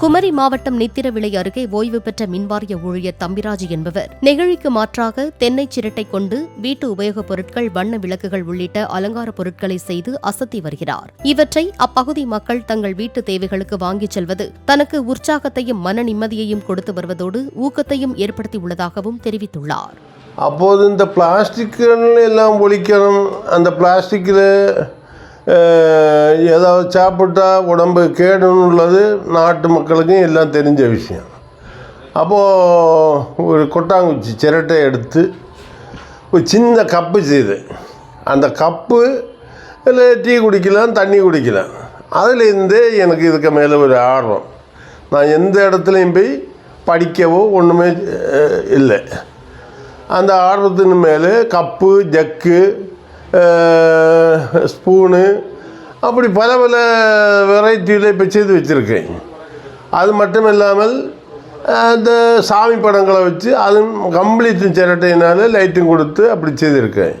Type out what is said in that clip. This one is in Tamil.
குமரி மாவட்டம் நித்திரவிளை அருகே ஓய்வு பெற்ற மின்வாரிய ஊழியர் தம்பிராஜ் என்பவர் நெகிழிக்கு மாற்றாக தென்னை சிரட்டை கொண்டு வீட்டு உபயோகப் பொருட்கள், வண்ண விளக்குகள் உள்ளிட்ட அலங்கார பொருட்களை செய்து அசத்தி வருகிறார். இவற்றை அப்பகுதி மக்கள் தங்கள் வீட்டு தேவைகளுக்கு வாங்கிச் செல்வது தனக்கு உற்சாகத்தையும் மன நிம்மதியையும் கொடுத்து வருவதோடு ஊக்கத்தையும் ஏற்படுத்தியுள்ளதாகவும் தெரிவித்துள்ளார். அப்போது இந்த பிளாஸ்டிக்கள் எல்லாம் ஒழிக்கணும், அந்த பிளாஸ்டிக்கில் ஏதாவது சாப்பிட்டா உடம்பு கேடுன்னு உள்ளது நாட்டு மக்களுக்கும் எல்லாம் தெரிஞ்ச விஷயம். அப்போது ஒரு கொட்டாங்குச்சி சிரட்டை எடுத்து ஒரு சின்ன கப்பு செய்து, அந்த கப்பு இல்லை டீ குடிக்கலாம், தண்ணி குடிக்கலாம். அதுலேருந்தே எனக்கு இதுக்கு மேலே ஒரு ஆர்வம். நான் எந்த இடத்துலையும் போய் படிக்கவோ ஒன்றுமே இல்லை. அந்த ஆர்வத்தின் மேலே கப்பு, ஜக்கு, ஸ்பூனு அப்படி பல வெரைட்டியில் இப்போ செய்து வச்சுருக்கேன். அது மட்டும் இல்லாமல் அந்த சாமி படங்களை வச்சு அதுவும் கம்ப்ளீட்டும் சிரட்டையினால் லைட்டும் கொடுத்து அப்படி செய்திருக்கேன்.